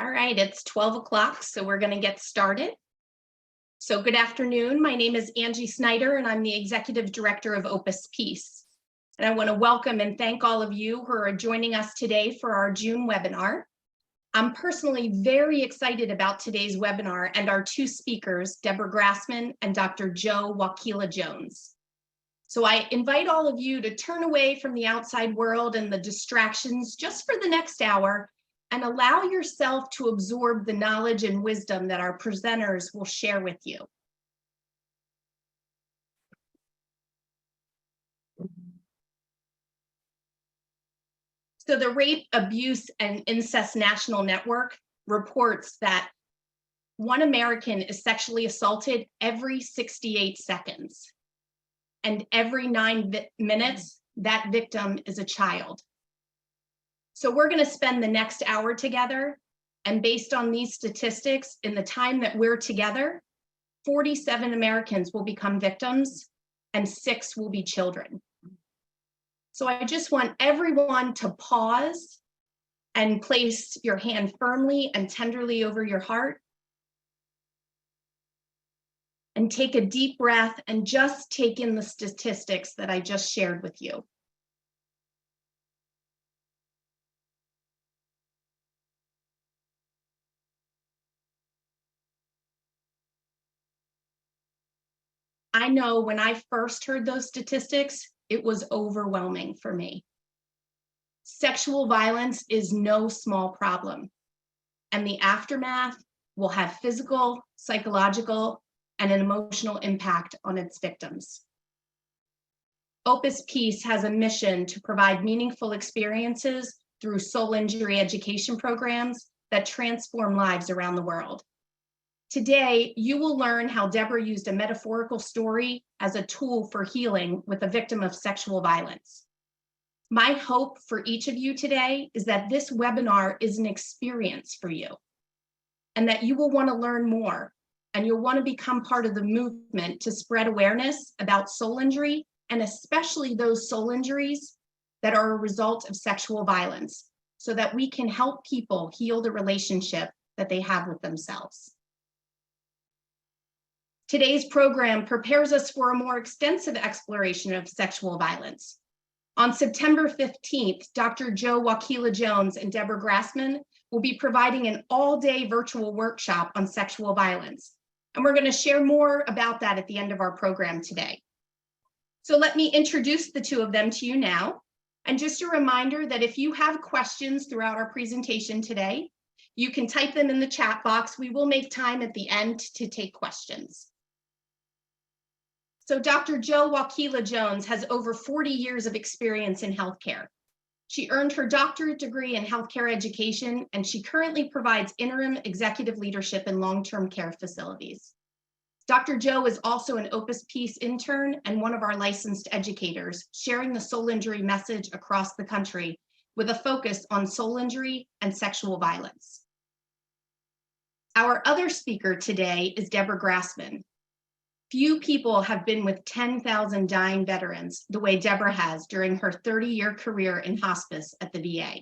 All right, it's 12 o'clock, so we're going to get started. So good afternoon. My name is Angie Snyder, and I'm the Executive Director of Opus Peace. And I want to welcome and thank all of you who are joining us today for our June webinar. I'm personally very excited about today's webinar and our two speakers, Deborah Grassman and Dr. Wakeela Jones. So I invite all of you to turn away from the outside world and the distractions just for the next hour and allow yourself to absorb the knowledge and wisdom that our presenters will share with you. So the Rape, Abuse, and Incest National Network reports that 1 American is sexually assaulted every 68 seconds. And every 9 minutes, that victim is a child. So we're going to spend the next hour together, and based on these statistics, in the time that we're together, 47 Americans will become victims and 6 will be children. So I just want everyone to pause and place your hand firmly and tenderly over your heart and take a deep breath and just take in the statistics that I just shared with you. I know when I first heard those statistics, it was overwhelming for me. Sexual violence is no small problem, and the aftermath will have physical, psychological, and an emotional impact on its victims. Opus Peace has a mission to provide meaningful experiences through soul injury education programs that transform lives around the world. Today, you will learn how Deborah used a metaphorical story as a tool for healing with a victim of sexual violence. My hope for each of you today is that this webinar is an experience for you and that you will want to learn more and you'll want to become part of the movement to spread awareness about soul injury and especially those soul injuries that are a result of sexual violence so that we can help people heal the relationship that they have with themselves. Today's program prepares us for a more extensive exploration of sexual violence. On September 15th, Dr. Wakeela Jones and Deborah Grassman will be providing an all-day virtual workshop on sexual violence. And we're going to share more about that at the end of our program today. So let me introduce the two of them to you now. And just a reminder that if you have questions throughout our presentation today, you can type them in the chat box. We will make time at the end to take questions. So Dr. Wakeela Jones has over 40 years of experience in healthcare. She earned her doctorate degree in healthcare education, and she currently provides interim executive leadership in long-term care facilities. Dr. is also an Opus Peace intern and one of our licensed educators, sharing the soul injury message across the country with a focus on soul injury and sexual violence. Our other speaker today is Deborah Grassman. Few people have been with 10,000 dying veterans the way Deborah has during her 30-year career in hospice at the VA.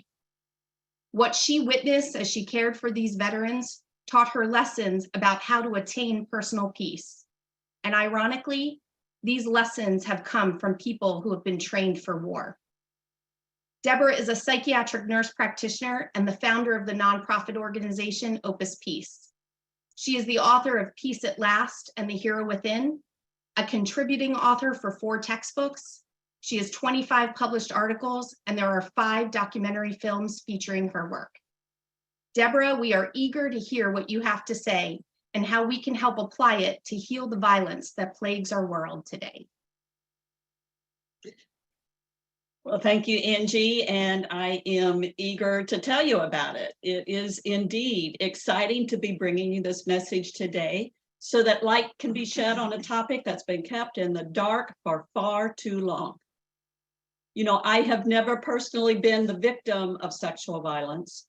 What she witnessed as she cared for these veterans taught her lessons about how to attain personal peace. And ironically, these lessons have come from people who have been trained for war. Deborah is a psychiatric nurse practitioner and the founder of the nonprofit organization Opus Peace. She is the author of Peace at Last and The Hero Within, a contributing author for 4 textbooks. She has 25 published articles, and there are 5 documentary films featuring her work. Deborah, we are eager to hear what you have to say and how we can help apply it to heal the violence that plagues our world today. Well, thank you, Angie, and I am eager to tell you about it. It is indeed exciting to be bringing you this message today so that light can be shed on a topic that's been kept in the dark for far too long. You know, I have never personally been the victim of sexual violence,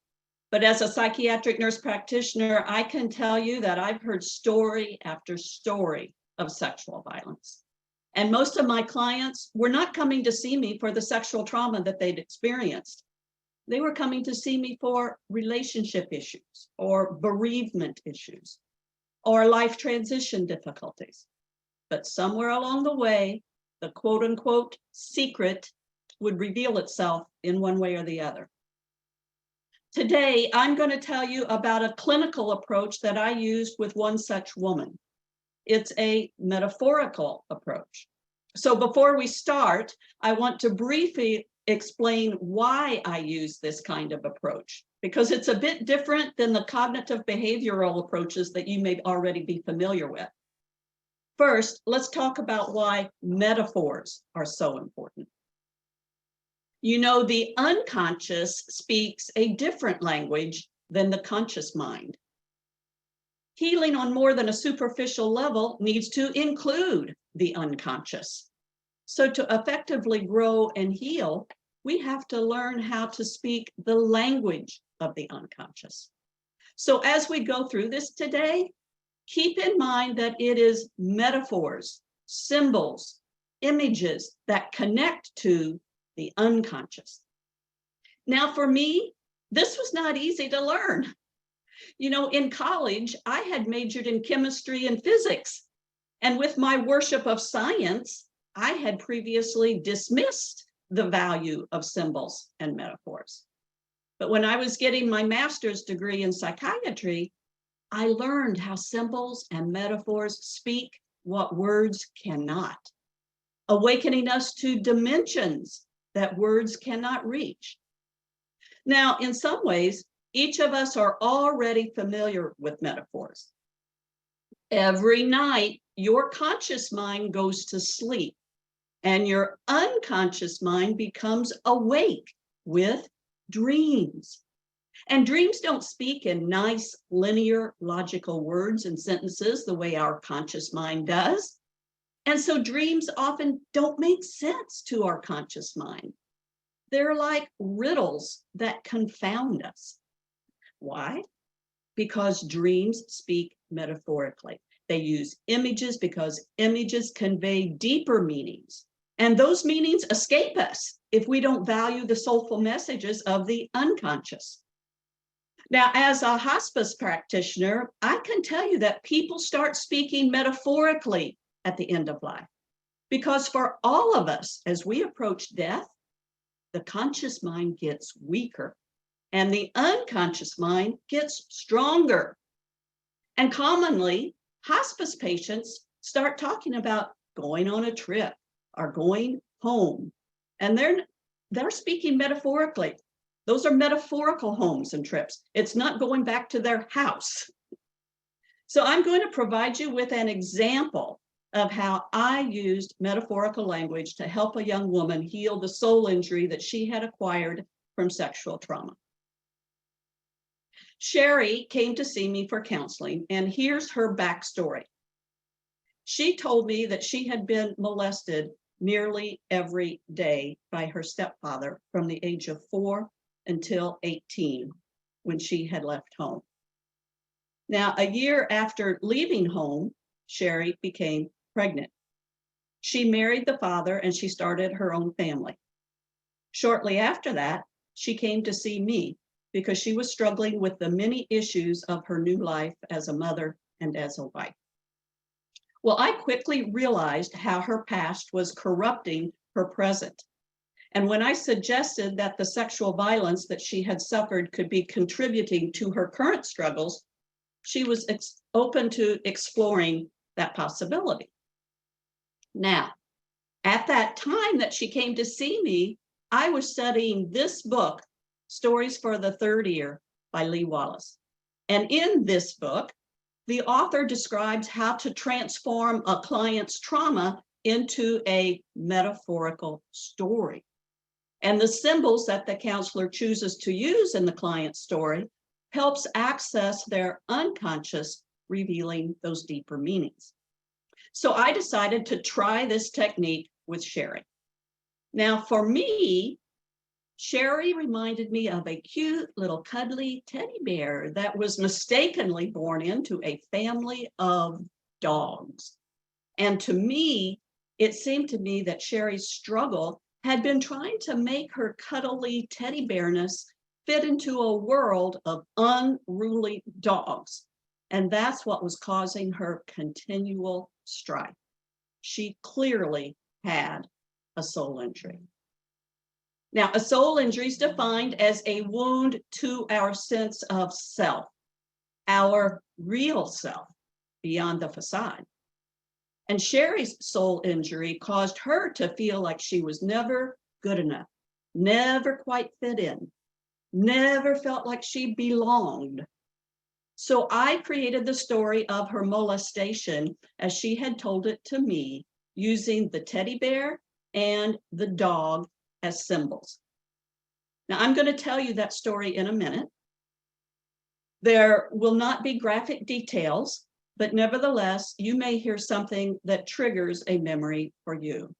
but as a psychiatric nurse practitioner, I can tell you that I've heard story after story of sexual violence. And most of my clients were not coming to see me for the sexual trauma that they'd experienced. They were coming to see me for relationship issues or bereavement issues or life transition difficulties. But somewhere along the way, the quote unquote secret would reveal itself in one way or the other. Today, I'm going to tell you about a clinical approach that I used with one such woman. It's a metaphorical approach. So before we start, I want to briefly explain why I use this kind of approach, because it's a bit different than the cognitive behavioral approaches that you may already be familiar with. First, let's talk about why metaphors are so important. You know, the unconscious speaks a different language than the conscious mind. Healing on more than a superficial level needs to include the unconscious. So to effectively grow and heal, we have to learn how to speak the language of the unconscious. So as we go through this today, keep in mind that it is metaphors, symbols, images that connect to the unconscious. Now, for me, this was not easy to learn. You know, in college, I had majored in chemistry and physics, and with my worship of science, I had previously dismissed the value of symbols and metaphors. But when I was getting my master's degree in psychiatry, I learned how symbols and metaphors speak what words cannot, awakening us to dimensions that words cannot reach. Now, in some ways, each of us are already familiar with metaphors. Every night, your conscious mind goes to sleep, and your unconscious mind becomes awake with dreams. And dreams don't speak in nice, linear, logical words and sentences the way our conscious mind does. And so dreams often don't make sense to our conscious mind. They're like riddles that confound us. Why? Because dreams speak metaphorically. They use images because images convey deeper meanings. And those meanings escape us if we don't value the soulful messages of the unconscious. Now, as a hospice practitioner, I can tell you that people start speaking metaphorically at the end of life. Because for all of us, as we approach death, the conscious mind gets weaker and the unconscious mind gets stronger. And commonly, hospice patients start talking about going on a trip or going home. And they're speaking metaphorically. Those are metaphorical homes and trips. It's not going back to their house. So I'm going to provide you with an example of how I used metaphorical language to help a young woman heal the soul injury that she had acquired from sexual trauma. Sherry came to see me for counseling, and here's her backstory. She told me that she had been molested nearly every day by her stepfather from the age of 4 until 18, when she had left home. Now, a year after leaving home, Sherry became pregnant. She married the father and she started her own family. Shortly after that, she came to see me because she was struggling with the many issues of her new life as a mother and as a wife. Well, I quickly realized how her past was corrupting her present. And when I suggested that the sexual violence that she had suffered could be contributing to her current struggles, she was open to exploring that possibility. Now, at that time that she came to see me, I was studying this book, Stories for the Third Ear by Lee Wallace. And in this book, the author describes how to transform a client's trauma into a metaphorical story. And the symbols that the counselor chooses to use in the client's story helps access their unconscious, revealing those deeper meanings. So I decided to try this technique with Sherry. Now, for me, Sherry reminded me of a cute little cuddly teddy bear that was mistakenly born into a family of dogs. And to me, it seemed to me that Sherry's struggle had been trying to make her cuddly teddy bearness fit into a world of unruly dogs. And that's what was causing her continual strife. She clearly had a soul injury. Now, a soul injury is defined as a wound to our sense of self, our real self, beyond the facade. And Sherry's soul injury caused her to feel like she was never good enough, never quite fit in, never felt like she belonged. So I created the story of her molestation as she had told it to me, using the teddy bear and the dog as symbols. Now, I'm going to tell you that story in a minute. There will not be graphic details, but nevertheless, you may hear something that triggers a memory for you.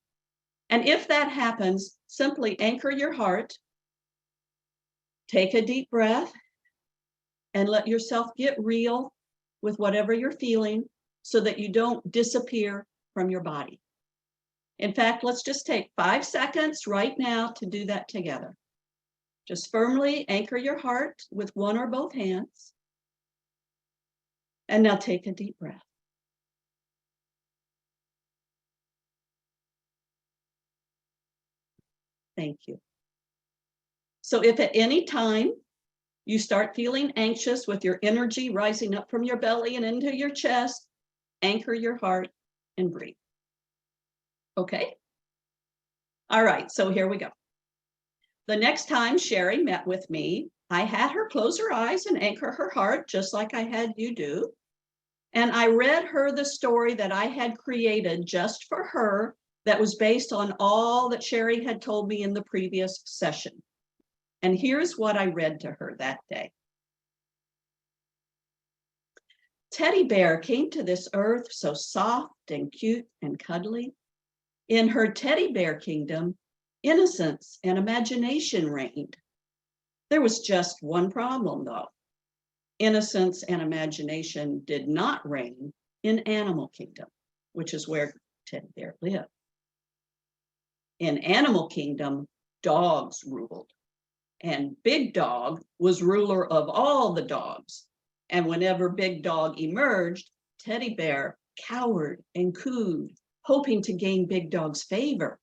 And if that happens, simply anchor your heart, take a deep breath, and let yourself get real with whatever you're feeling so that you don't disappear from your body. In fact, let's just take 5 seconds right now to do that together. Just firmly anchor your heart with one or both hands. And now take a deep breath. Thank you. So if at any time you start feeling anxious with your energy rising up from your belly and into your chest, anchor your heart and breathe. Okay? All right, so here we go. The next time Sherry met with me, I had her close her eyes and anchor her heart, just like I had you do. And I read her the story that I had created just for her that was based on all that Sherry had told me in the previous session. And here's what I read to her that day. Teddy Bear came to this earth so soft and cute and cuddly. In her teddy bear kingdom, innocence and imagination reigned. There was just one problem, though. Innocence and imagination did not reign in Animal Kingdom, which is where Teddy Bear lived. In Animal Kingdom, dogs ruled, and Big Dog was ruler of all the dogs. And whenever Big Dog emerged, Teddy Bear cowered and cooed, hoping to gain Big Dog's favor.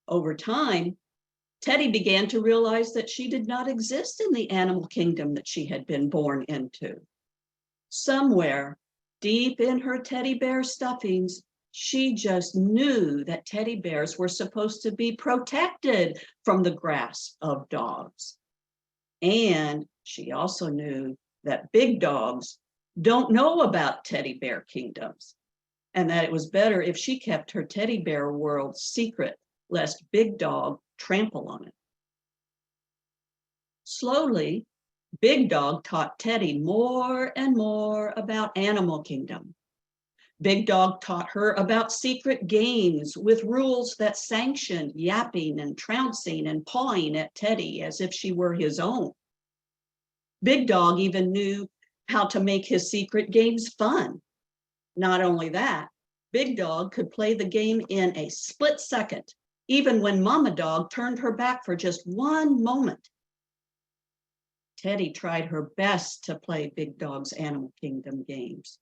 Over time, Teddy began to realize that she did not exist in the animal kingdom that she had been born into. Somewhere deep in her teddy bear stuffings, she just knew that teddy bears were supposed to be protected from the grasp of dogs. And she also knew that big dogs don't know about teddy bear kingdoms, and that it was better if she kept her teddy bear world secret, lest Big Dog trample on it. Slowly, Big Dog taught Teddy more and more about Animal Kingdom. Big Dog taught her about secret games with rules that sanctioned yapping and trouncing and pawing at Teddy as if she were his own. Big Dog even knew how to make his secret games fun. Not only that, Big Dog could play the game in a split second, even when Mama Dog turned her back for just one moment. Teddy tried her best to play Big Dog's Animal Kingdom games.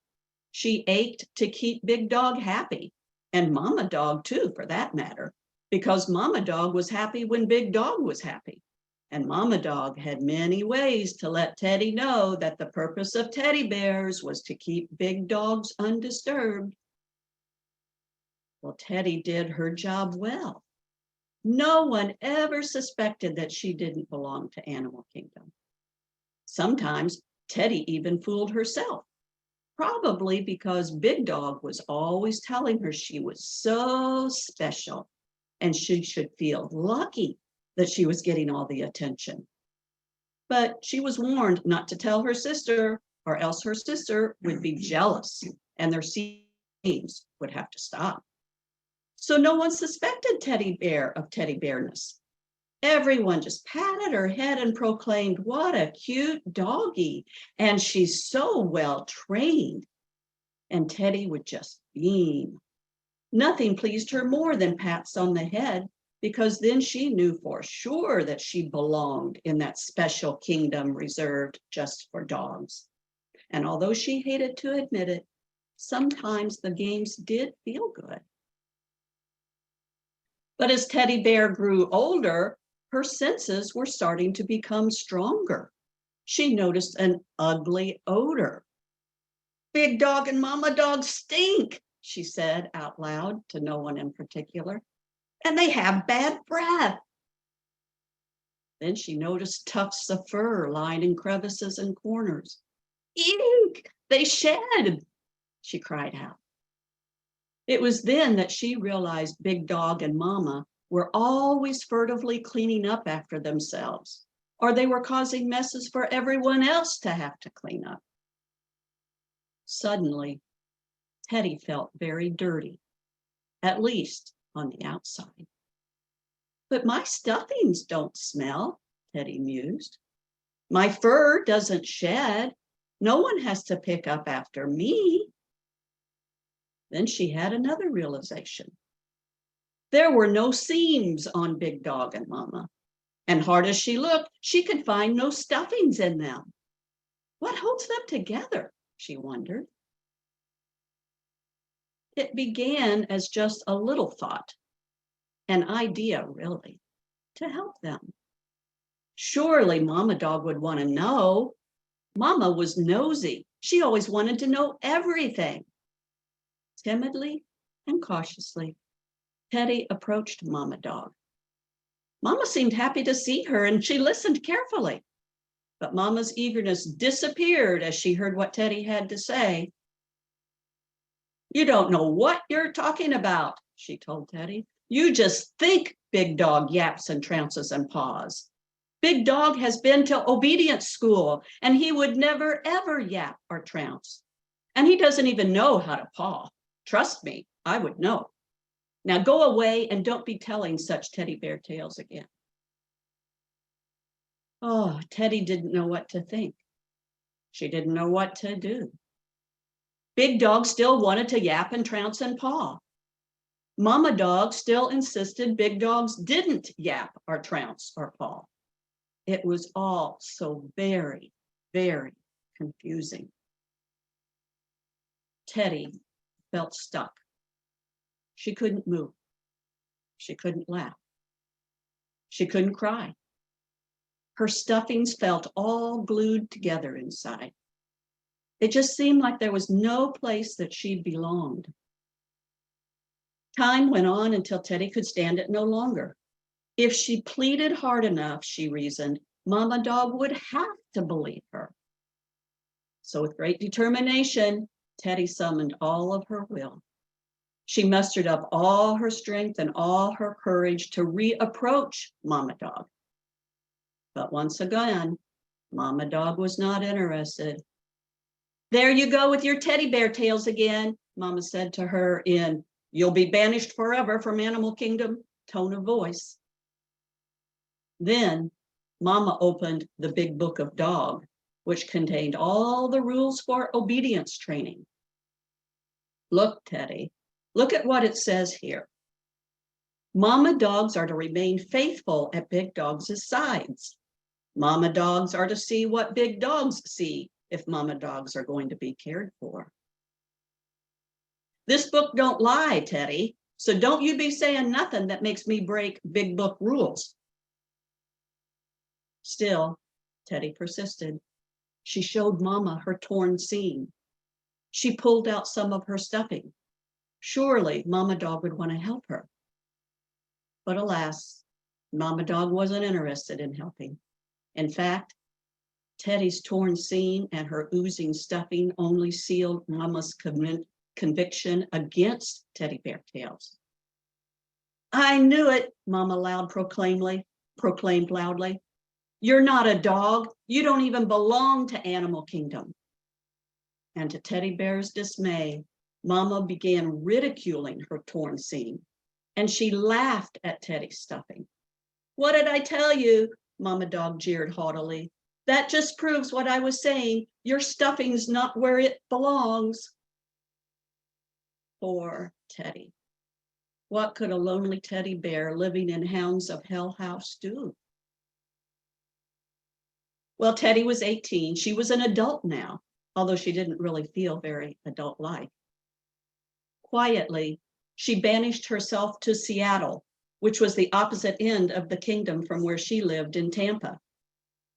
She ached to keep Big Dog happy, and Mama Dog too, for that matter, because Mama Dog was happy when Big Dog was happy. And Mama Dog had many ways to let Teddy know that the purpose of teddy bears was to keep Big Dogs undisturbed. Well, Teddy did her job well. No one ever suspected that she didn't belong to Animal Kingdom. Sometimes Teddy even fooled herself, probably because Big Dog was always telling her she was so special and she should feel lucky that she was getting all the attention. But she was warned not to tell her sister, or else her sister would be jealous and their schemes would have to stop. So no one suspected Teddy Bear of teddy bearness. Everyone just patted her head and proclaimed, "What a cute doggie, and she's so well trained." And Teddy would just beam. Nothing pleased her more than pats on the head, because then she knew for sure that she belonged in that special kingdom reserved just for dogs. And although she hated to admit it, sometimes the games did feel good. But as Teddy Bear grew older, her senses were starting to become stronger. She noticed an ugly odor. "Big Dog and Mama Dog stink," she said out loud to no one in particular, "and they have bad breath." Then she noticed tufts of fur lying in crevices and corners. "Eek, they shed," she cried out. It was then that she realized Big Dog and Mama were always furtively cleaning up after themselves, or they were causing messes for everyone else to have to clean up. Suddenly, Teddy felt very dirty, at least on the outside. "But my stuffings don't smell," Teddy mused. "My fur doesn't shed. No one has to pick up after me." Then she had another realization. There were no seams on Big Dog and Mama, and hard as she looked, she could find no stuffings in them. What holds them together, she wondered. It began as just a little thought, an idea really, to help them. Surely Mama Dog would want to know. Mama was nosy. She always wanted to know everything. Timidly and cautiously, Teddy approached Mama Dog. Mama seemed happy to see her, and she listened carefully. But Mama's eagerness disappeared as she heard what Teddy had to say. "You don't know what you're talking about," she told Teddy. "You just think Big Dog yaps and trounces and paws. Big Dog has been to obedience school, and he would never, ever yap or trounce. And he doesn't even know how to paw. Trust me, I would know. Now go away and don't be telling such teddy bear tales again." Oh, Teddy didn't know what to think. She didn't know what to do. Big Dog still wanted to yap and trounce and paw. Mama Dog still insisted Big Dogs didn't yap or trounce or paw. It was all so very, very confusing. Teddy felt stuck. She couldn't move. She couldn't laugh. She couldn't cry. Her stuffings felt all glued together inside. It just seemed like there was no place that she belonged. Time went on until Teddy could stand it no longer. If she pleaded hard enough, she reasoned, Mama Dog would have to believe her. So with great determination, Teddy summoned all of her will. She mustered up all her strength and all her courage to reapproach Mama Dog. But once again, Mama Dog was not interested. "There you go with your teddy bear tales again," Mama said to her in "you'll be banished forever from Animal Kingdom" tone of voice. Then Mama opened the Big Book of Dog, which contained all the rules for obedience training. "Look, Teddy, look at what it says here. Mama Dogs are to remain faithful at Big Dogs' sides. Mama Dogs are to see what Big Dogs see if Mama Dogs are going to be cared for. This book don't lie, Teddy, so don't you be saying nothing that makes me break Big Book rules." Still, Teddy persisted. She showed Mama her torn seam. She pulled out some of her stuffing. Surely Mama Dog would want to help her. But alas, Mama Dog wasn't interested in helping. In fact, Teddy's torn seam and her oozing stuffing only sealed Mama's conviction against teddy bear tales. "I knew it," Mama proclaimed loudly. "You're not a dog. You don't even belong to Animal Kingdom." And to Teddy Bear's dismay, Mama began ridiculing her torn seam, and she laughed at Teddy's stuffing. "What did I tell you?" Mama Dog jeered haughtily. "That just proves what I was saying. Your stuffing's not where it belongs." Poor Teddy. What could a lonely teddy bear living in Hounds of Hell House do? Well, Teddy was 18. She was an adult now, although she didn't really feel very adult-like. Quietly, she banished herself to Seattle, which was the opposite end of the kingdom from where she lived in Tampa.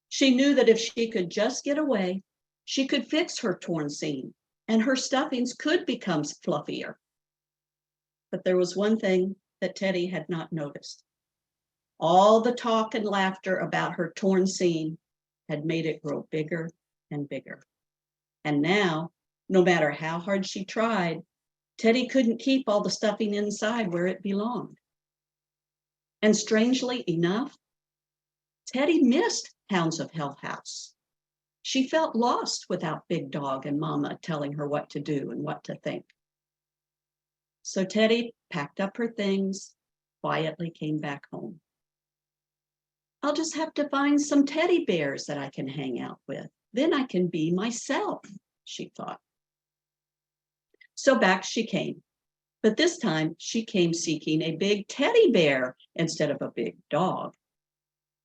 She knew that if she could just get away, she could fix her torn seam and her stuffings could become fluffier. But there was one thing that Teddy had not noticed. All the talk and laughter about her torn seam had made it grow bigger and bigger. And now, no matter how hard she tried, Teddy couldn't keep all the stuffing inside where it belonged. And strangely enough, Teddy missed Hounds of Hell House. She felt lost without Big Dog and Mama telling her what to do and what to think. So Teddy packed up her things, quietly came back home. I'll just have to find some teddy bears that I can hang out with. Then I can be myself, she thought. So back she came, but this time she came seeking a big teddy bear instead of a big dog.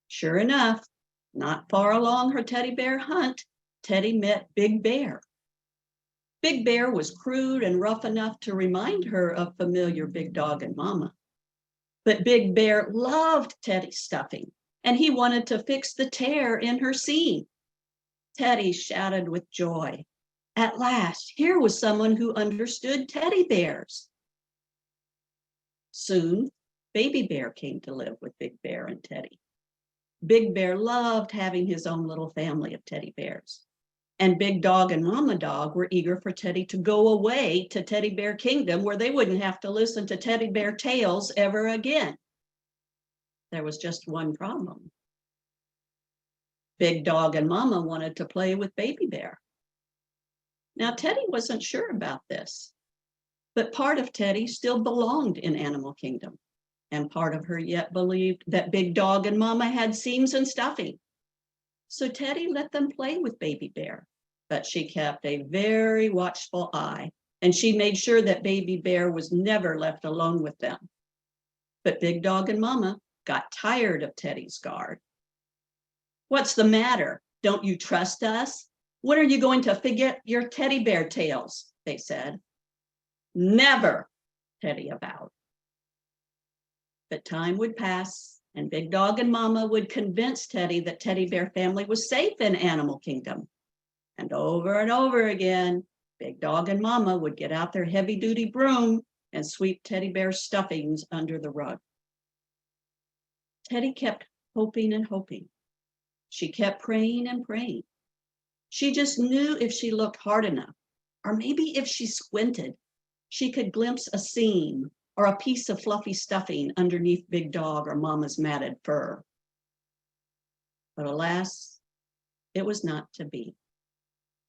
Sure enough, not far along her teddy bear hunt, Teddy met Big Bear. Big Bear was crude and rough enough to remind her of familiar Big Dog and Mama. But Big Bear loved Teddy's stuffing, and he wanted to fix the tear in her seam. Teddy shouted with joy. At last, here was someone who understood teddy bears. Soon, Baby Bear came to live with Big Bear and Teddy. Big Bear loved having his own little family of teddy bears. And Big Dog and Mama Dog were eager for Teddy to go away to Teddy Bear Kingdom where they wouldn't have to listen to teddy bear tales ever again. There was just one problem. Big Dog and Mama wanted to play with Baby Bear. Now, Teddy wasn't sure about this, but part of Teddy still belonged in Animal Kingdom, and part of her yet believed that Big Dog and Mama had seams and stuffing. So Teddy let them play with Baby Bear, but she kept a very watchful eye, and she made sure that Baby Bear was never left alone with them. But Big Dog and Mama got tired of Teddy's guard. What's the matter? Don't you trust us? When are you going to forget your teddy bear tales? They said. Never, Teddy avowed. But time would pass, and Big Dog and Mama would convince Teddy that Teddy Bear family was safe in Animal Kingdom. And over again, Big Dog and Mama would get out their heavy-duty broom and sweep Teddy Bear's stuffings under the rug. Teddy kept hoping and hoping. She kept praying and praying. She just knew if she looked hard enough, or maybe if she squinted, she could glimpse a seam or a piece of fluffy stuffing underneath Big Dog or Mama's matted fur. But alas, it was not to be.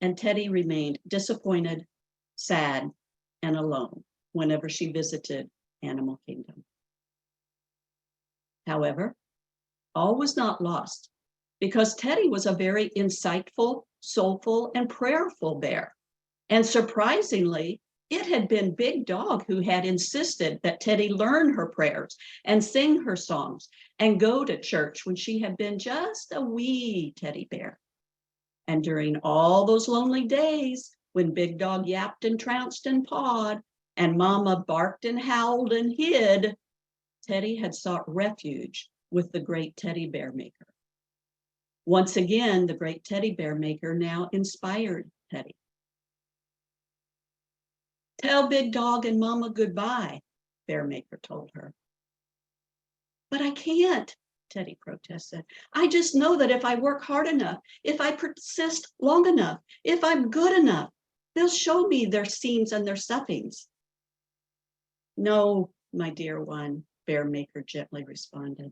And Teddy remained disappointed, sad, and alone whenever she visited Animal Kingdom. However, all was not lost, because Teddy was a very insightful, soulful, and prayerful bear. And surprisingly, it had been Big Dog who had insisted that Teddy learn her prayers and sing her songs and go to church when she had been just a wee teddy bear. And during all those lonely days, when Big Dog yapped and trounced and pawed, and Mama barked and howled and hid, Teddy had sought refuge with the great teddy bear maker. Once again, the great teddy bear maker now inspired Teddy. Tell Big Dog and Mama goodbye, Bear Maker told her. But I can't, Teddy protested. I just know that if I work hard enough, if I persist long enough, if I'm good enough, they'll show me their seams and their stuffings. No, my dear one, Bear Maker gently responded.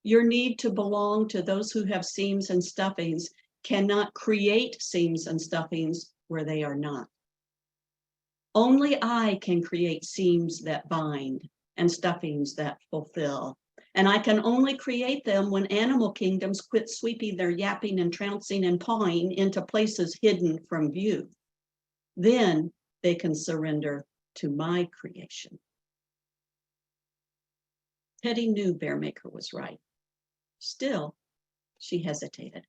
Your need to belong to those who have seams and stuffings cannot create seams and stuffings where they are not. Only I can create seams that bind and stuffings that fulfill. And I can only create them when animal kingdoms quit sweeping their yapping and trouncing and pawing into places hidden from view. Then they can surrender to my creation. Teddy knew Bearmaker was right. Still, she hesitated.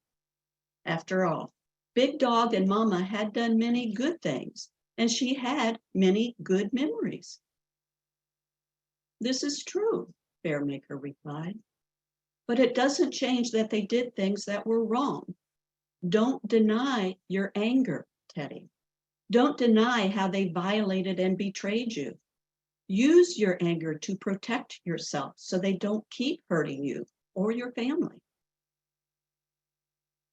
After all, Big Dog and Mama had done many good things, and she had many good memories. This is true, Bearmaker replied, but it doesn't change that they did things that were wrong. Don't deny your anger, Teddy. Don't deny how they violated and betrayed you. Use your anger to protect yourself so they don't keep hurting you or your family.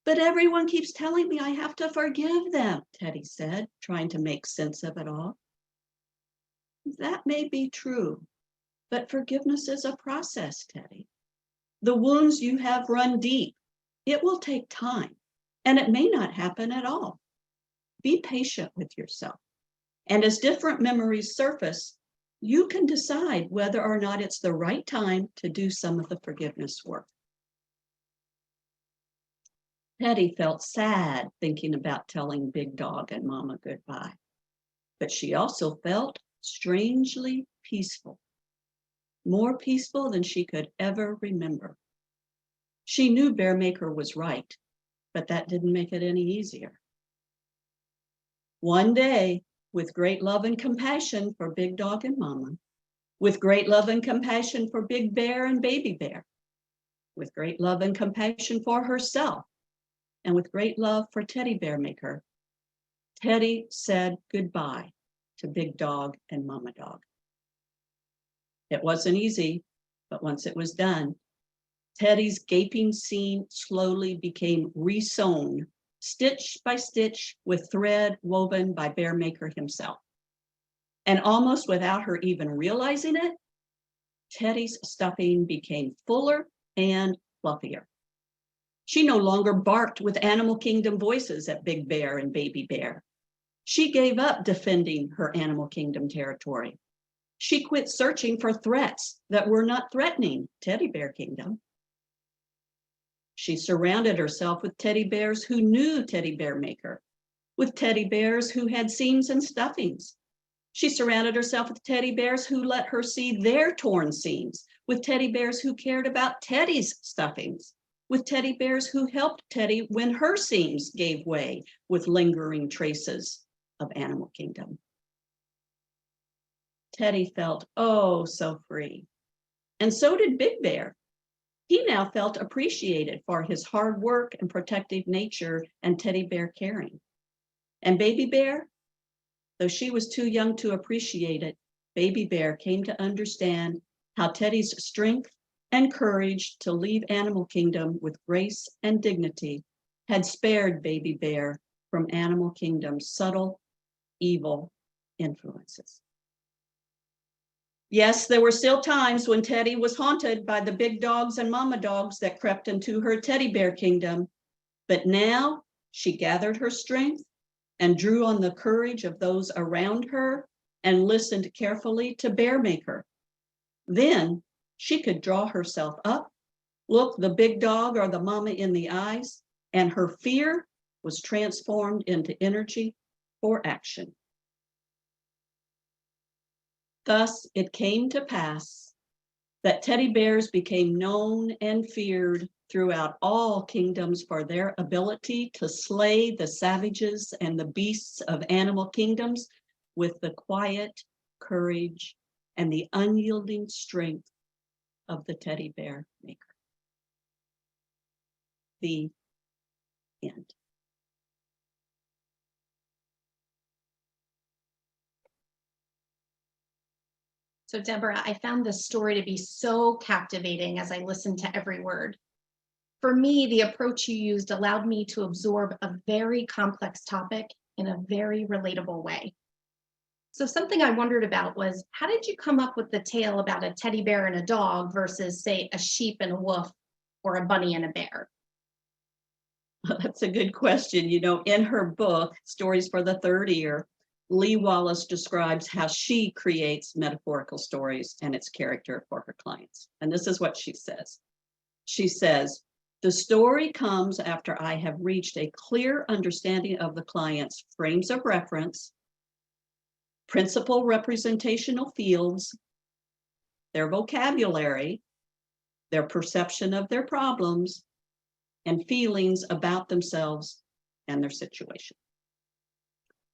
But everyone keeps telling me I have to forgive them, Teddy said, trying to make sense of it all. That may be true, but forgiveness is a process, Teddy. The wounds you have run deep. It will take time, and it may not happen at all. Be patient with yourself. And as different memories surface, you can decide whether or not it's the right time to do some of the forgiveness work. Teddy felt sad thinking about telling Big Dog and Mama goodbye, but she also felt strangely peaceful, more peaceful than she could ever remember. She knew Bearmaker was right, but that didn't make it any easier. One day, with great love and compassion for Big Dog and Mama, with great love and compassion for Big Bear and Baby Bear, with great love and compassion for herself, and with great love for Teddy Bearmaker, Teddy said goodbye to Big Dog and Mama Dog. It wasn't easy, but once it was done, Teddy's gaping seam slowly became re-sewn, stitch by stitch, with thread woven by Bearmaker himself. And almost without her even realizing it, Teddy's stuffing became fuller and fluffier. She no longer barked with Animal Kingdom voices at Big Bear and Baby Bear. She gave up defending her Animal Kingdom territory. She quit searching for threats that were not threatening Teddy Bear Kingdom. She surrounded herself with teddy bears who knew Teddy Bearmaker, with teddy bears who had seams and stuffings. She surrounded herself with teddy bears who let her see their torn seams, with teddy bears who cared about Teddy's stuffings, with teddy bears who helped Teddy when her seams gave way with lingering traces of Animal Kingdom. Teddy felt oh so free, and so did Big Bear. He now felt appreciated for his hard work and protective nature and teddy bear caring. And Baby Bear, though she was too young to appreciate it, Baby Bear came to understand how Teddy's strength and courage to leave Animal Kingdom with grace and dignity had spared Baby Bear from Animal Kingdom's subtle, evil influences. Yes, there were still times when Teddy was haunted by the big dogs and mama dogs that crept into her teddy bear kingdom, but now she gathered her strength and drew on the courage of those around her and listened carefully to Bearmaker. Then she could draw herself up, look the big dog or the mama in the eyes, and her fear was transformed into energy for action. Thus, it came to pass that teddy bears became known and feared throughout all kingdoms for their ability to slay the savages and the beasts of animal kingdoms with the quiet courage and the unyielding strength of the teddy bear maker. The end. So Deborah, I found this story to be so captivating as I listened to every word. For me, the approach you used allowed me to absorb a very complex topic in a very relatable way. So something I wondered about was, how did you come up with the tale about a teddy bear and a dog versus, say, a sheep and a wolf or a bunny and a bear? That's a good question. You know, in her book, Stories for the Third Ear, Lee Wallace describes how she creates metaphorical stories and its character for her clients. And this is what she says. She says, the story comes after I have reached a clear understanding of the client's frames of reference, principal representational fields, their vocabulary, their perception of their problems, and feelings about themselves and their situation.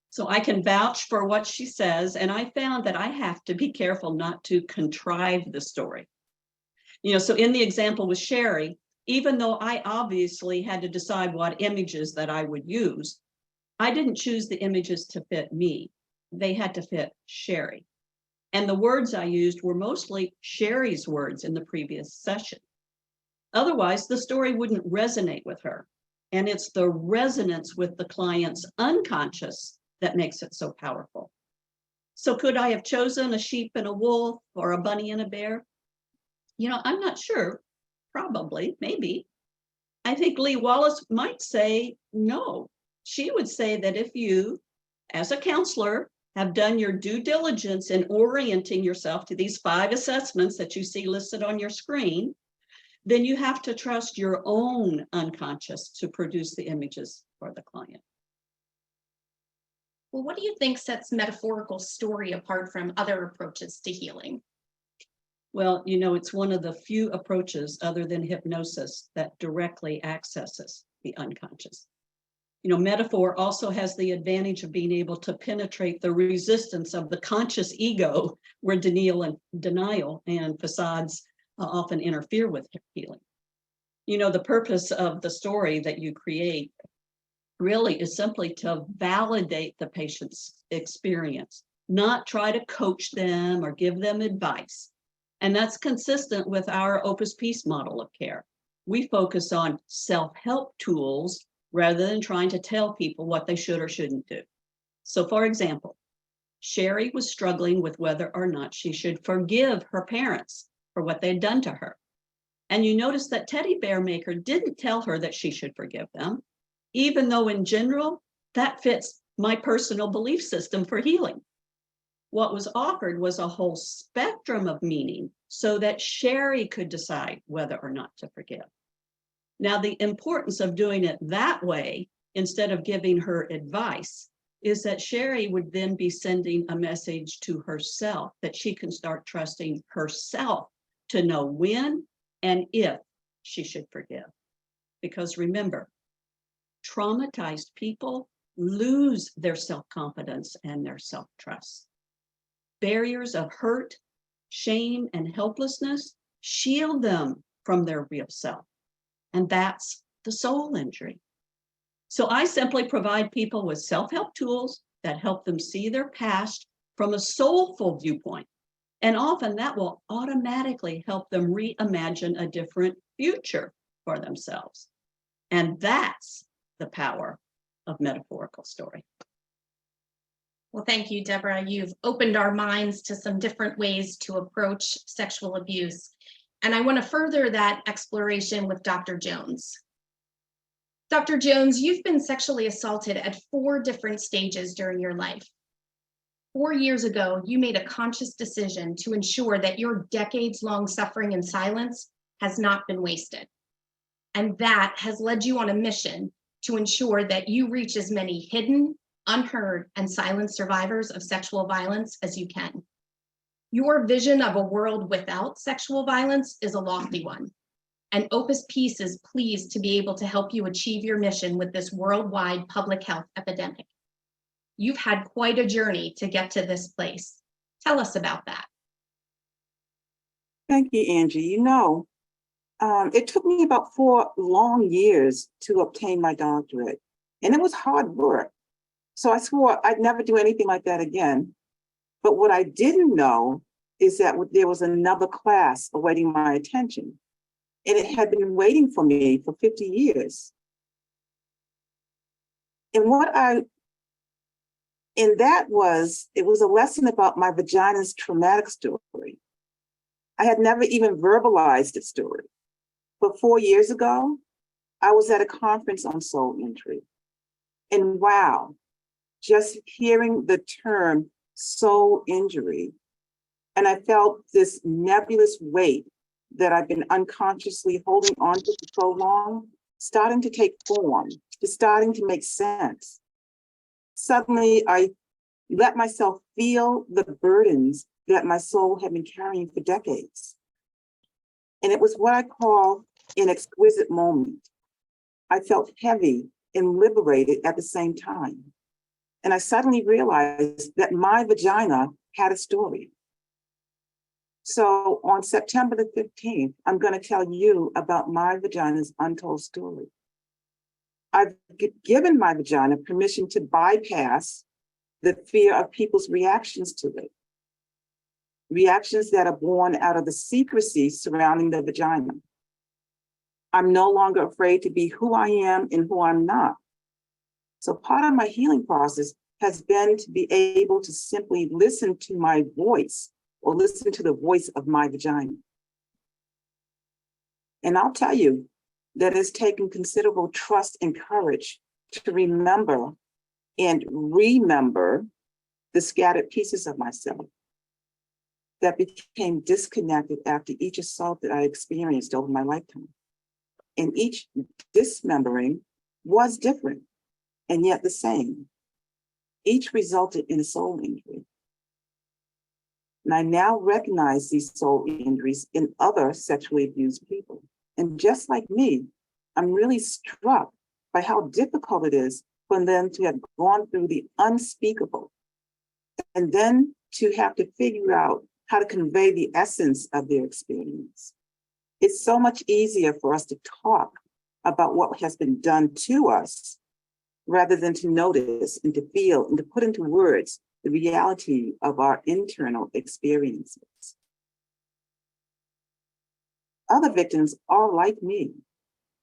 So I can vouch for what she says, and I found that I have to be careful not to contrive the story. So in the example with Sherry, even though I obviously had to decide what images that I would use, I didn't choose the images to fit me. They had to fit Sherry. And the words I used were mostly Sherry's words in the previous session. Otherwise, the story wouldn't resonate with her. And it's the resonance with the client's unconscious that makes it so powerful. So could I have chosen a sheep and a wolf or a bunny and a bear? I'm not sure. Probably, maybe. I think Lee Wallace might say no. She would say that if you, as a counselor, have done your due diligence in orienting yourself to these 5 assessments that you see listed on your screen, then you have to trust your own unconscious to produce the images for the client. Well, what do you think sets metaphorical story apart from other approaches to healing? Well, it's one of the few approaches other than hypnosis that directly accesses the unconscious. Metaphor also has the advantage of being able to penetrate the resistance of the conscious ego, where denial and facades often interfere with healing. The purpose of the story that you create really is simply to validate the patient's experience, not try to coach them or give them advice. And that's consistent with our Opus Peace model of care. We focus on self-help tools rather than trying to tell people what they should or shouldn't do. So for example, Sherry was struggling with whether or not she should forgive her parents for what they'd done to her. And you notice that Teddy Bear Maker didn't tell her that she should forgive them, even though in general, that fits my personal belief system for healing. What was offered was a whole spectrum of meaning so that Sherry could decide whether or not to forgive. Now, the importance of doing it that way, instead of giving her advice, is that Sherry would then be sending a message to herself that she can start trusting herself to know when and if she should forgive. Because remember, traumatized people lose their self-confidence and their self-trust. Barriers of hurt, shame, and helplessness shield them from their real self. And that's the soul injury. So I simply provide people with self-help tools that help them see their past from a soulful viewpoint. And often that will automatically help them reimagine a different future for themselves. And that's the power of metaphorical story. Well, thank you, Deborah. You've opened our minds to some different ways to approach sexual abuse. And I want to further that exploration with Dr. Jones. Dr. Jones, you've been sexually assaulted at 4 different stages during your life. 4 years ago, you made a conscious decision to ensure that your decades-long suffering in silence has not been wasted. And that has led you on a mission to ensure that you reach as many hidden, unheard, and silent survivors of sexual violence as you can. Your vision of a world without sexual violence is a lofty one, and Opus Peace is pleased to be able to help you achieve your mission with this worldwide public health epidemic. You've had quite a journey to get to this place. Tell us about that. Thank you, Angie. It took me about 4 long years to obtain my doctorate, and it was hard work. So I swore I'd never do anything like that again. But what I didn't know is that there was another class awaiting my attention, and it had been waiting for me for 50 years. And it was a lesson about my vagina's traumatic story. I had never even verbalized the story. But 4 years ago, I was at a conference on soul injury. And wow, just hearing the term soul injury, and I felt this nebulous weight that I've been unconsciously holding on to for so long, starting to take form, just starting to make sense. Suddenly, I let myself feel the burdens that my soul had been carrying for decades. And it was what I call an exquisite moment. I felt heavy and liberated at the same time. And I suddenly realized that my vagina had a story. So on September the 15th, I'm going to tell you about my vagina's untold story. I've given my vagina permission to bypass the fear of people's reactions to it. Reactions that are born out of the secrecy surrounding the vagina. I'm no longer afraid to be who I am and who I'm not. So part of my healing process has been to be able to simply listen to my voice or listen to the voice of my vagina. And I'll tell you that it's taken considerable trust and courage to remember and remember the scattered pieces of myself that became disconnected after each assault that I experienced over my lifetime. And each dismembering was different and yet the same. Each resulted in a soul injury. And I now recognize these soul injuries in other sexually abused people. And just like me, I'm really struck by how difficult it is for them to have gone through the unspeakable and then to have to figure out how to convey the essence of their experience. It's so much easier for us to talk about what has been done to us rather than to notice and to feel and to put into words the reality of our internal experiences. Other victims are like me.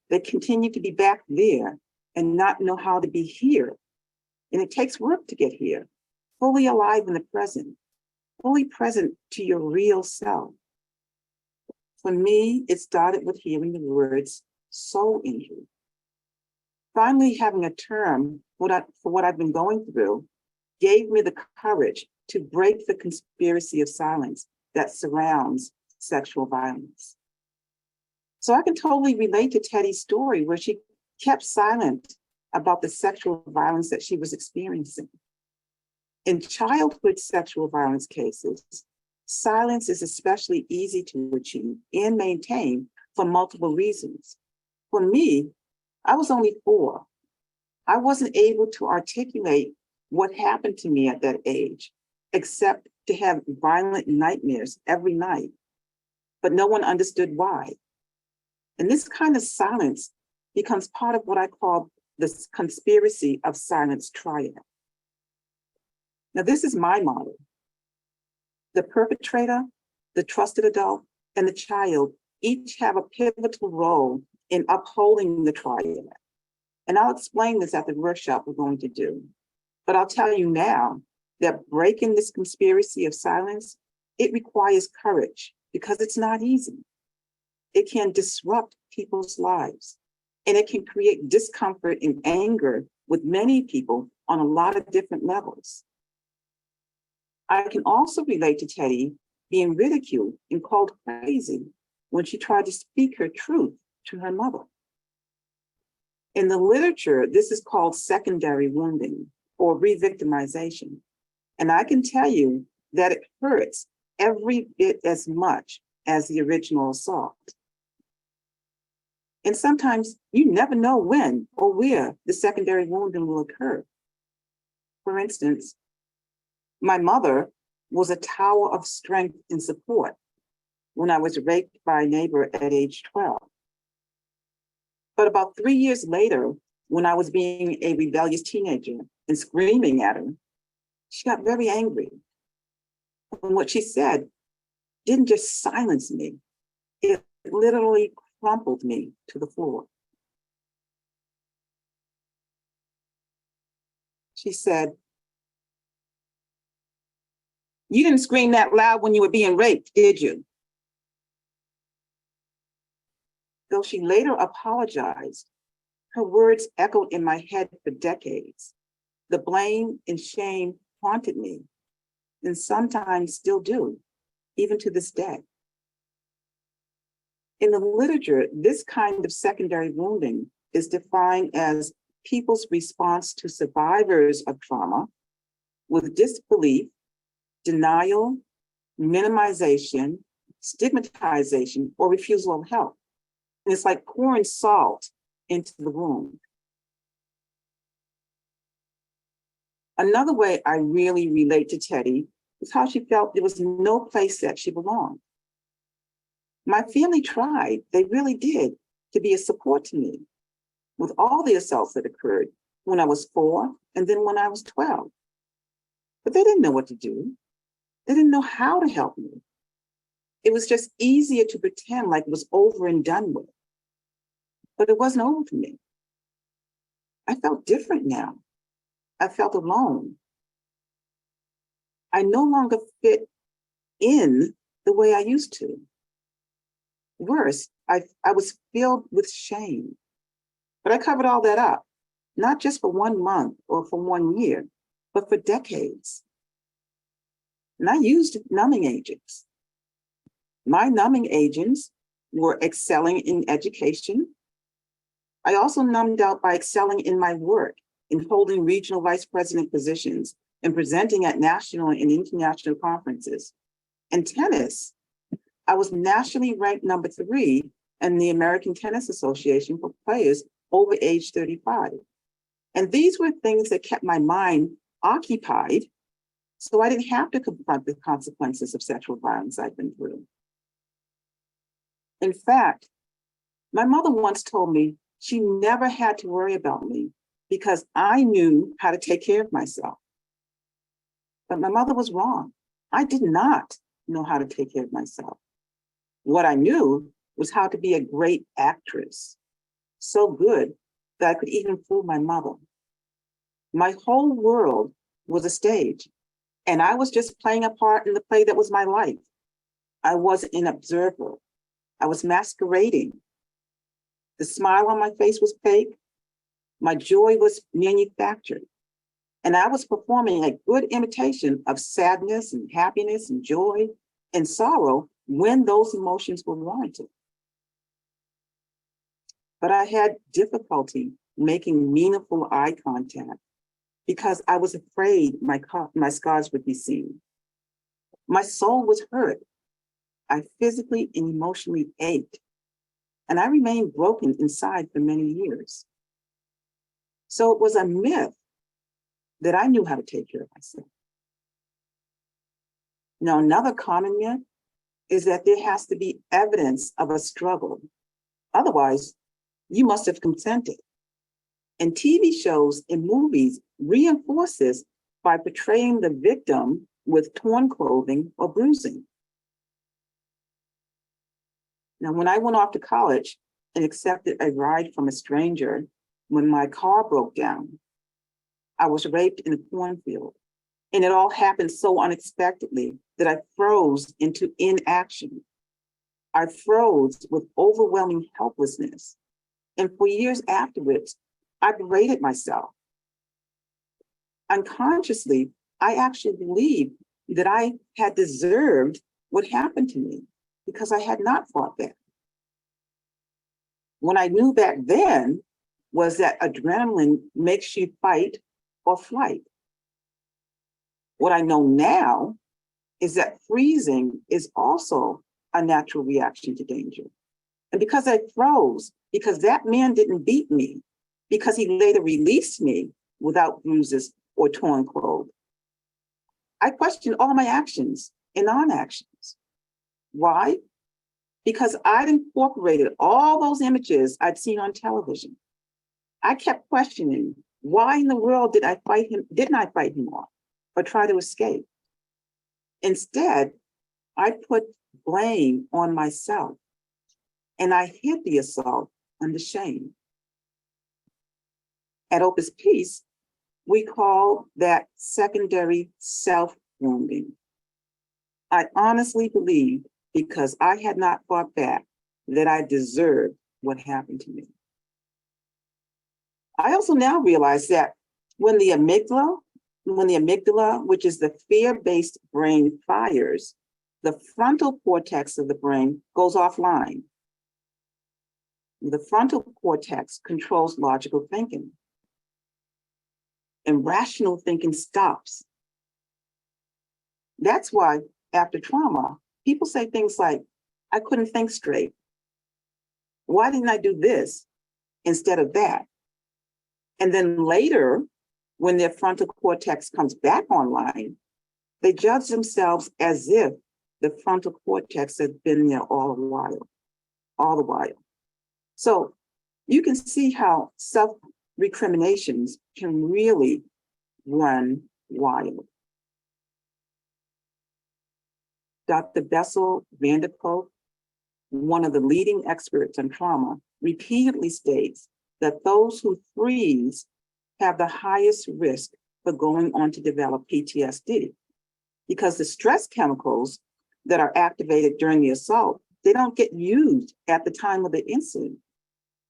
They continue to be back there and not know how to be here. And it takes work to get here, fully alive in the present, fully present to your real self. For me, it started with hearing the words soul injury. Finally, having a term for what I've been going through gave me the courage to break the conspiracy of silence that surrounds sexual violence. So I can totally relate to Teddy's story where she kept silent about the sexual violence that she was experiencing. In childhood sexual violence cases, silence is especially easy to achieve and maintain for multiple reasons. For me, I was only 4. I wasn't able to articulate what happened to me at that age, except to have violent nightmares every night, but no one understood why. And this kind of silence becomes part of what I call the conspiracy of silence triad. Now, this is my model. The perpetrator, the trusted adult, and the child each have a pivotal role in upholding the triad. And I'll explain this at the workshop we're going to do. But I'll tell you now that breaking this conspiracy of silence, it requires courage because it's not easy. It can disrupt people's lives, and it can create discomfort and anger with many people on a lot of different levels. I can also relate to Teddy being ridiculed and called crazy when she tried to speak her truth to her mother. In the literature, this is called secondary wounding or re-victimization. And I can tell you that it hurts every bit as much as the original assault. And sometimes you never know when or where the secondary wounding will occur. For instance, my mother was a tower of strength and support when I was raped by a neighbor at age 12. But about 3 years later, when I was being a rebellious teenager and screaming at her, she got very angry. And what she said didn't just silence me, it literally crumpled me to the floor. She said, "You didn't scream that loud when you were being raped, did you?" Though she later apologized, her words echoed in my head for decades. The blame and shame haunted me, and sometimes still do, even to this day. In the literature, this kind of secondary wounding is defined as people's response to survivors of trauma with disbelief, denial, minimization, stigmatization, or refusal of help. And it's like pouring salt into the wound. Another way I really relate to Teddy is how she felt there was no place that she belonged. My family tried, they really did, to be a support to me with all the assaults that occurred when I was 4 and then when I was 12. But they didn't know what to do. They didn't know how to help me. It was just easier to pretend like it was over and done with. But it wasn't over for me. I felt different now. I felt alone. I no longer fit in the way I used to. Worse, I was filled with shame. But I covered all that up, not just for 1 month or for 1 year, but for decades. And I used numbing agents. My numbing agents were excelling in education. I also numbed out by excelling in my work, in holding regional vice president positions and presenting at national and international conferences. And tennis, I was nationally ranked number 3 in the American Tennis Association for players over age 35. And these were things that kept my mind occupied, so I didn't have to confront the consequences of sexual violence I'd been through. In fact, my mother once told me she never had to worry about me because I knew how to take care of myself. But my mother was wrong. I did not know how to take care of myself. What I knew was how to be a great actress, so good that I could even fool my mother. My whole world was a stage, and I was just playing a part in the play that was my life. I was an observer. I was masquerading. The smile on my face was fake. My joy was manufactured. And I was performing a good imitation of sadness and happiness and joy and sorrow when those emotions were warranted. But I had difficulty making meaningful eye contact because I was afraid my scars would be seen. My soul was hurt. I physically and emotionally ached, and I remained broken inside for many years. So it was a myth that I knew how to take care of myself. Now, another common myth is that there has to be evidence of a struggle. Otherwise, you must have consented. And TV shows and movies reinforce this by portraying the victim with torn clothing or bruising. Now, when I went off to college and accepted a ride from a stranger when my car broke down, I was raped in a cornfield. And it all happened so unexpectedly that I froze into inaction. I froze with overwhelming helplessness. And for years afterwards, I berated myself. Unconsciously, I actually believed that I had deserved what happened to me because I had not fought back. What I knew back then was that adrenaline makes you fight or flight. What I know now is that freezing is also a natural reaction to danger. And because I froze, because that man didn't beat me, because he later released me without bruises or torn clothes, I questioned all my actions and non-actions. Why? Because I'd incorporated all those images I'd seen on television. I kept questioning, why in the world didn't I fight him off or try to escape? Instead, I put blame on myself and I hid the assault under shame. At Opus Peace, we call that secondary self-wounding. I honestly believe, because I had not fought back, that I deserved what happened to me. I also now realize that when the amygdala, which is the fear-based brain, fires, the frontal cortex of the brain goes offline. The frontal cortex controls logical thinking, and rational thinking stops. That's why after trauma, people say things like, I couldn't think straight. Why didn't I do this instead of that? And then later, when their frontal cortex comes back online, they judge themselves as if the frontal cortex has been there all the while. So you can see how self-recriminations can really run wild. Dr. Bessel van der Kolk, one of the leading experts on trauma, repeatedly states that those who freeze have the highest risk for going on to develop PTSD, because the stress chemicals that are activated during the assault, they don't get used at the time of the incident.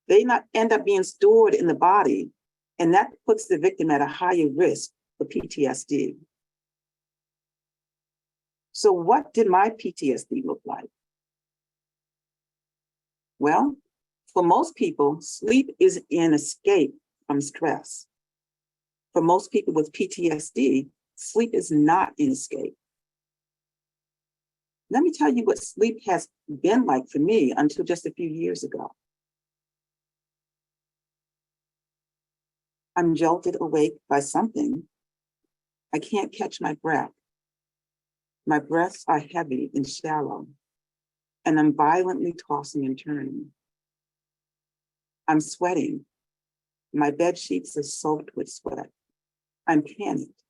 They not end up being stored in the body, and that puts the victim at a higher risk for PTSD. So what did my PTSD look like? Well, for most people, sleep is an escape from stress. For most people with PTSD, sleep is not an escape. Let me tell you what sleep has been like for me until just a few years ago. I'm jolted awake by something. I can't catch my breath. My breaths are heavy and shallow, and I'm violently tossing and turning. I'm sweating. My bed sheets are soaked with sweat. I'm panicked.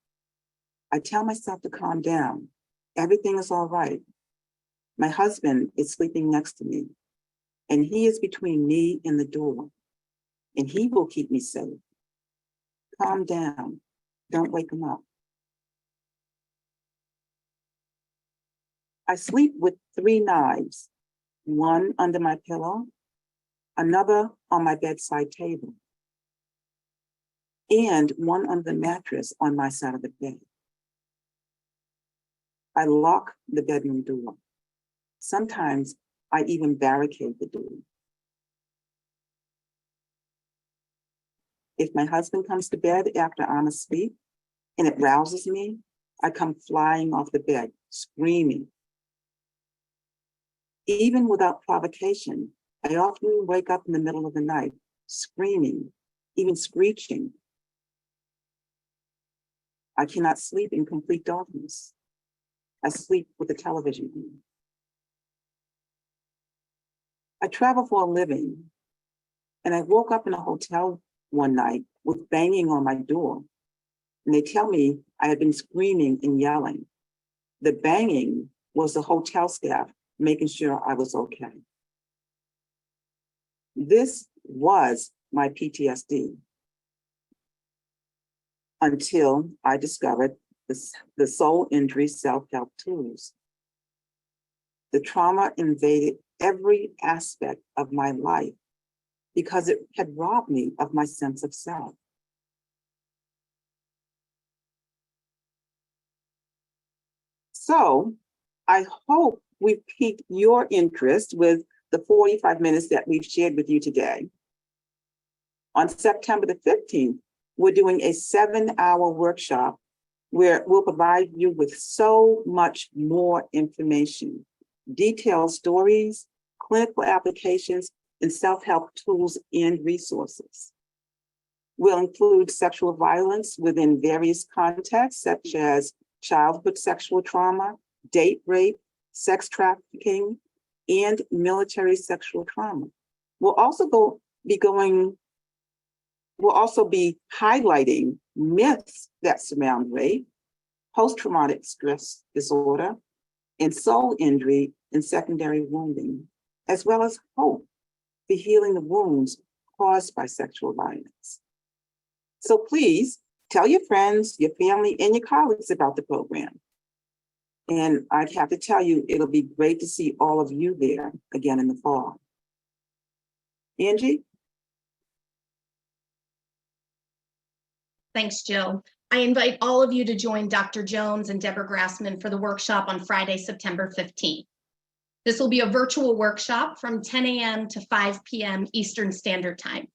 I tell myself to calm down. Everything is all right. My husband is sleeping next to me, and he is between me and the door, and he will keep me safe. Calm down. Don't wake him up. I sleep with 3 knives, one under my pillow, another on my bedside table, and one under the mattress on my side of the bed. I lock the bedroom door. Sometimes I even barricade the door. If my husband comes to bed after I'm asleep and it rouses me, I come flying off the bed, screaming. Even without provocation, I often wake up in the middle of the night, screaming, even screeching. I cannot sleep in complete darkness. I sleep with the television on. I travel for a living, and I woke up in a hotel one night with banging on my door, and they tell me I had been screaming and yelling. The banging was the hotel staff making sure I was okay. This was my PTSD until I discovered the soul injury self-help tools. The trauma invaded every aspect of my life because it had robbed me of my sense of self. So I hope we've piqued your interest with the 45 minutes that we've shared with you today. On September the 15th, we're doing a 7-hour workshop where we'll provide you with so much more information, detailed stories, clinical applications, and self-help tools and resources. We'll include sexual violence within various contexts, such as childhood sexual trauma, date rape, sex trafficking, and military sexual trauma. We'll also be highlighting myths that surround rape, post-traumatic stress disorder, and soul injury and secondary wounding, as well as hope for healing the wounds caused by sexual violence. So please tell your friends, your family, and your colleagues about the program. And I'd have to tell you, it'll be great to see all of you there again in the fall. Angie? Thanks, Jill. I invite all of you to join Dr. Jones and Deborah Grassman for the workshop on Friday, September 15th. This will be a virtual workshop from 10 a.m. to 5 p.m. Eastern Standard Time.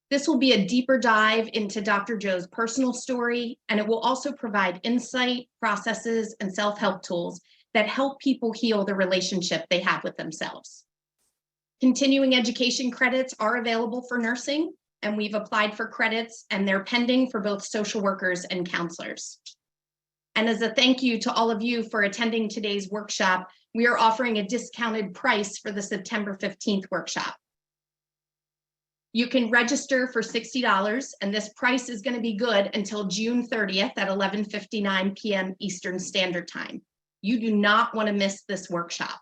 This will be a deeper dive into Dr. Joe's personal story, and it will also provide insight, processes, and self-help tools that help people heal the relationship they have with themselves. Continuing education credits are available for nursing, and we've applied for credits, and they're pending for both social workers and counselors. And as a thank you to all of you for attending today's workshop, we are offering a discounted price for the September 15th workshop. You can register for $60, and this price is going to be good until June 30th at 11:59 p.m. Eastern Standard Time. You do not want to miss this workshop.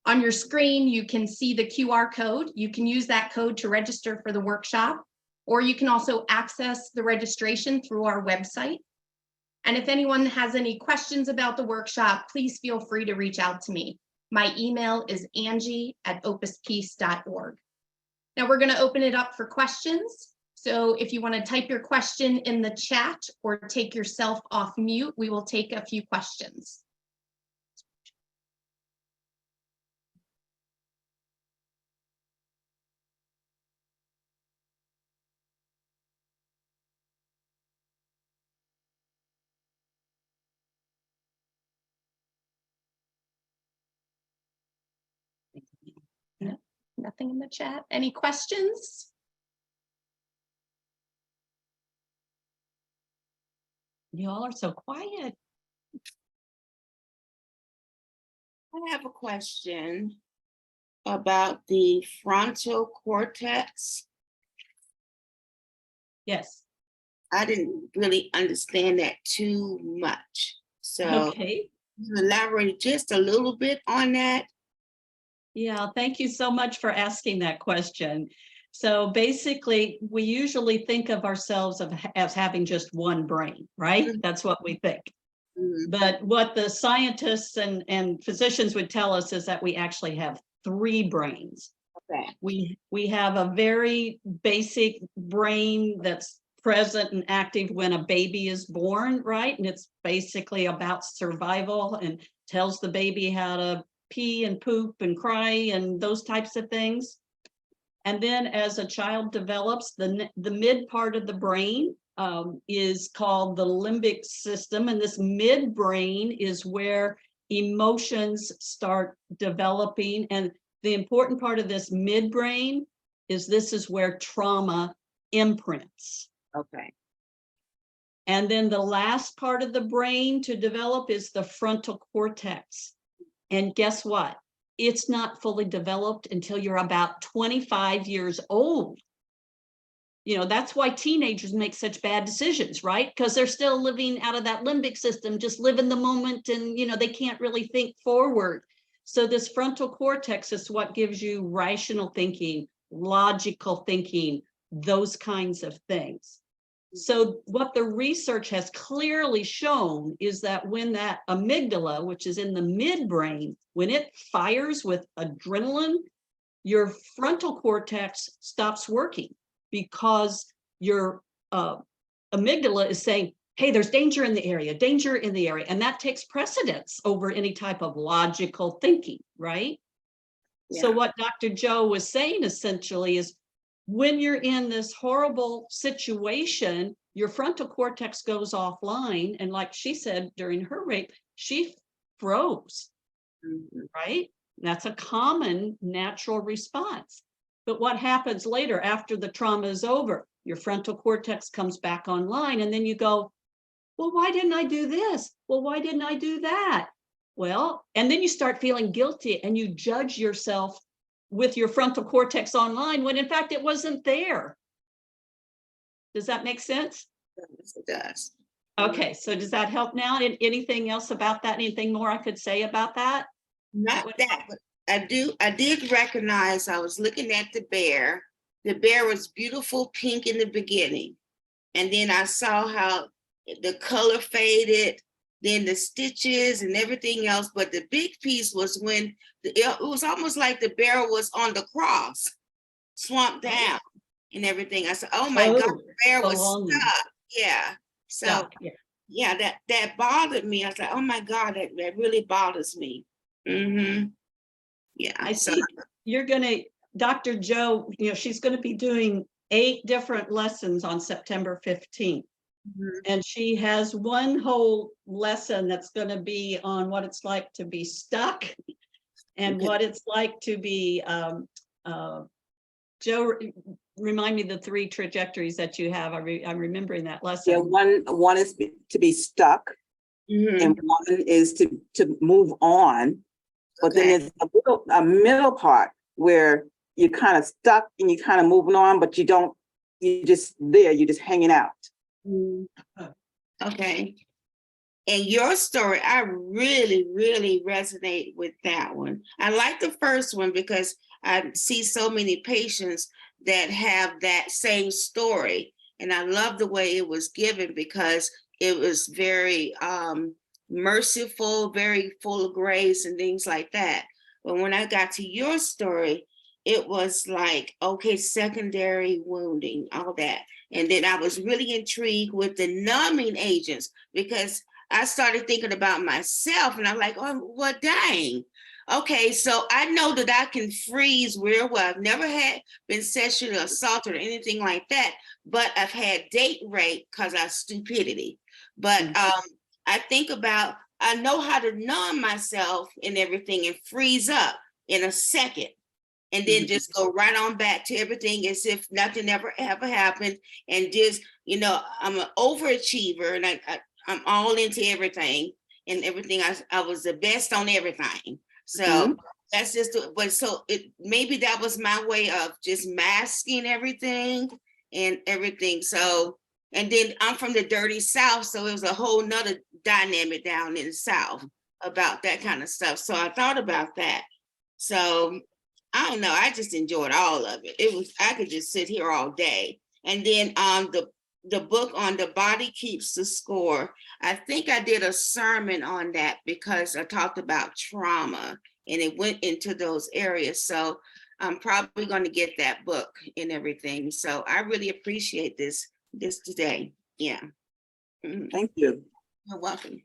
On your screen, you can see the QR code. You can use that code to register for the workshop, or you can also access the registration through our website. And if anyone has any questions about the workshop, please feel free to reach out to me. My email is angie@opuspeace.org. Now we're going to open it up for questions. So if you want to type your question in the chat or take yourself off mute, we will take a few questions. No, nothing in the chat. Any questions? Y'all are so quiet. I have a question about the frontal cortex. Yes. I didn't really understand that too much. So Okay. you elaborate just a little bit on that. Yeah, thank you so much for asking that question. So basically, we usually think of ourselves as having just one brain, right? Mhm. That's what we think. Mhm. But what the scientists and physicians would tell us is that we actually have 3 brains. Okay. We have a very basic brain that's present and active when a baby is born, right? And it's basically about survival and tells the baby how to pee and poop and cry and those types of things. And then as a child develops, the mid part of the brain is called the limbic system. And this midbrain is where emotions start developing. And the important part of this midbrain is this is where trauma imprints. Okay. And then the last part of the brain to develop is the frontal cortex. And guess what? It's not fully developed until you're about 25 years old. You know, that's why teenagers make such bad decisions, right? Because they're still living out of that limbic system, just live in the moment, and, you know, they can't really think forward. So this frontal cortex is what gives you rational thinking, logical thinking, those kinds of things. So what the research has clearly shown is that when that amygdala, which is in the midbrain, when it fires with adrenaline, your frontal cortex stops working because your amygdala is saying, hey, there's danger in the area, danger in the area. And that takes precedence over any type of logical thinking, right? Yeah. So what Dr. Joe was saying essentially is, when you're in this horrible situation, your frontal cortex goes offline. And like she said, during her rape, she froze, right? That's a common natural response. But what happens later after the trauma is over? Your frontal cortex comes back online, and then you go, well, why didn't I do this? Well, why didn't I do that? Well, and then you start feeling guilty and you judge yourself with your frontal cortex online when in fact it wasn't there. Does that make sense? Yes, it does. Okay, so does that help now? Anything else about that? Anything more I could say about that? Not that, but I did recognize, I was looking at the bear. The bear was beautiful pink in the beginning. And then I saw how the color faded, then the stitches and everything else. But the big piece was when it was almost like the bear was on the cross, swamped down and everything. I said, oh my God, the bear was stuck. Yeah. So yeah, that bothered me. I was like, oh my God, that really bothers me. Yeah. I see you're gonna, Dr. Joe, you know, she's gonna be doing 8 different lessons on September 15th. And she has one whole lesson that's going to be on what it's like to be stuck and Okay. what it's like to be, Joe, remind me the 3 trajectories that you have. I'm remembering that lesson. Yeah, one is to be stuck, and one is to move on. But then there's a middle part where you're kind of stuck and you're kind of moving on, but you're just there, you're just hanging out. Okay. And your story, I really, really resonate with that one. I like the first one because I see so many patients that have that same story. And I love the way it was given because it was very merciful, very full of grace and things like that. But when I got to your story, it was like, okay, secondary wounding, all that. And then I was really intrigued with the numbing agents because I started thinking about myself and I'm like, oh, well, dang. Okay, so I know that I can freeze real well. I've never been sexually assaulted or anything like that, but I've had date rape because of stupidity. But I think about, I know how to numb myself and everything and freeze up in a second. And then just go right on back to everything as if nothing ever happened. And just, I'm an overachiever and I'm all into everything and everything. I was the best on everything. So that's just, maybe that was my way of just masking everything and everything. So, and then I'm from the dirty South. So it was a whole nother dynamic down in the South about that kind of stuff. So I thought about that. So I don't know. I just enjoyed all of it. I could just sit here all day. And then the book on The Body Keeps the Score, I think I did a sermon on that because I talked about trauma and it went into those areas. So I'm probably going to get that book and everything. So I really appreciate this today. Yeah. Thank you. You're welcome.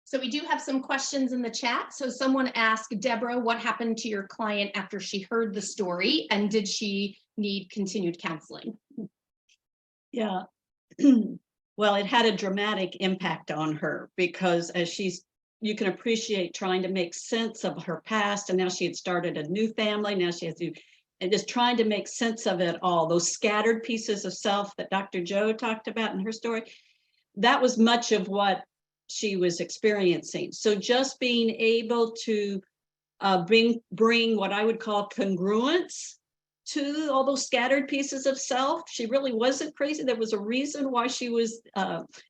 So we do have some questions in the chat. So someone asked, Deborah, what happened to your client after she heard the story and did she need continued counseling? Yeah. Well, it had a dramatic impact on her because as you can appreciate trying to make sense of her past, and now she had started a new family. Now she has to, and just trying to make sense of it all, those scattered pieces of self that Dr. Joe talked about in her story, that was much of what she was experiencing. So just being able to bring what I would call congruence to all those scattered pieces of self. She really wasn't crazy. There was a reason why she was,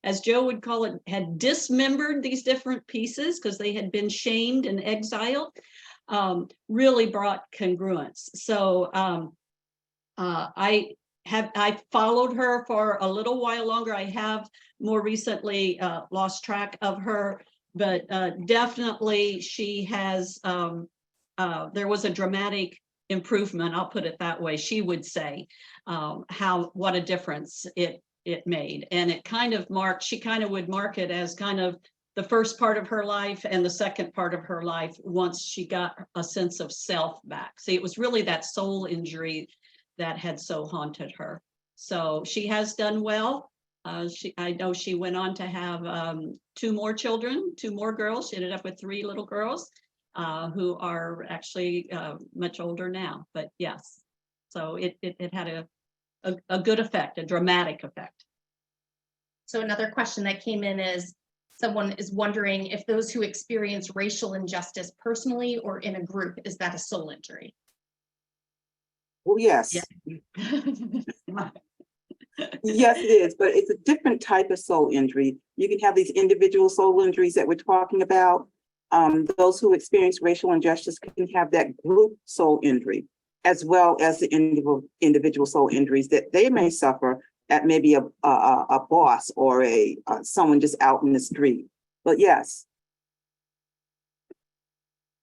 as Joe would call it, had dismembered these different pieces because they had been shamed and exiled, really brought congruence. So I followed her for a little while longer. I have more recently lost track of her, but definitely she has, there was a dramatic improvement, I'll put it that way. She would say what a difference it made. And it kind of she kind of would mark it as kind of the first part of her life and the second part of her life once she got a sense of self back. See, it was really that soul injury that had so haunted her. So she has done well. I know she went on to have 2 more children, 2 more girls. She ended up with 3 little girls who are actually much older now. But yes, so it had a good effect, a dramatic effect. So another question that came in is, someone is wondering if those who experience racial injustice personally or in a group, is that a soul injury? Well, yes. Yeah. Yes, it is, but it's a different type of soul injury. You can have these individual soul injuries that we're talking about. Those who experience racial injustice can have that group soul injury, as well as the individual soul injuries that they may suffer at maybe a boss or someone just out in the street. But yes,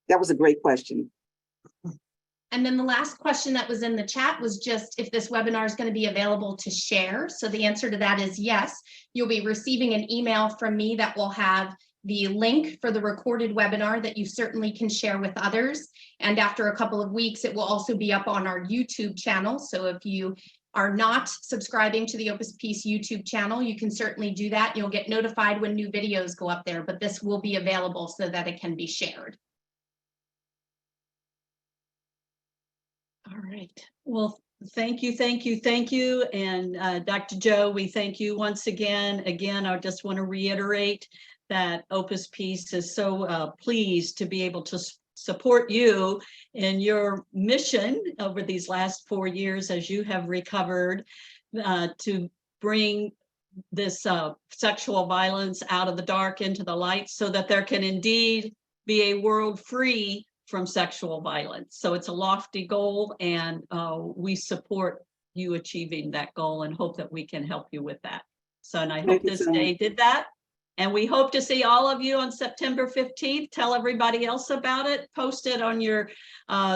that was a great question. And then the last question that was in the chat was just if this webinar is going to be available to share. So the answer to that is yes. You'll be receiving an email from me that will have the link for the recorded webinar that you certainly can share with others. And after a couple of weeks, it will also be up on our YouTube channel. So if you are not subscribing to the Opus Peace YouTube channel, you can certainly do that. You'll get notified when new videos go up there, but this will be available so that it can be shared. All right. Well, thank you, thank you, thank you. And Dr. Joe, we thank you once again. Again, I just want to reiterate that Opus Peace is so pleased to be able to support you in your mission over these last 4 years as you have recovered to bring this sexual violence out of the dark into the light so that there can indeed be a world free from sexual violence. So it's a lofty goal, and we support you achieving that goal and hope that we can help you with that. So, and I hope this day did that. And we hope to see all of you on September 15th. Tell everybody else about it. Post it on your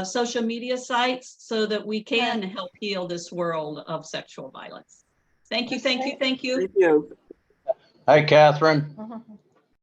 social media sites so that we can help heal this world of sexual violence. Thank you, thank you, thank you. Thank you. Hi, Catherine.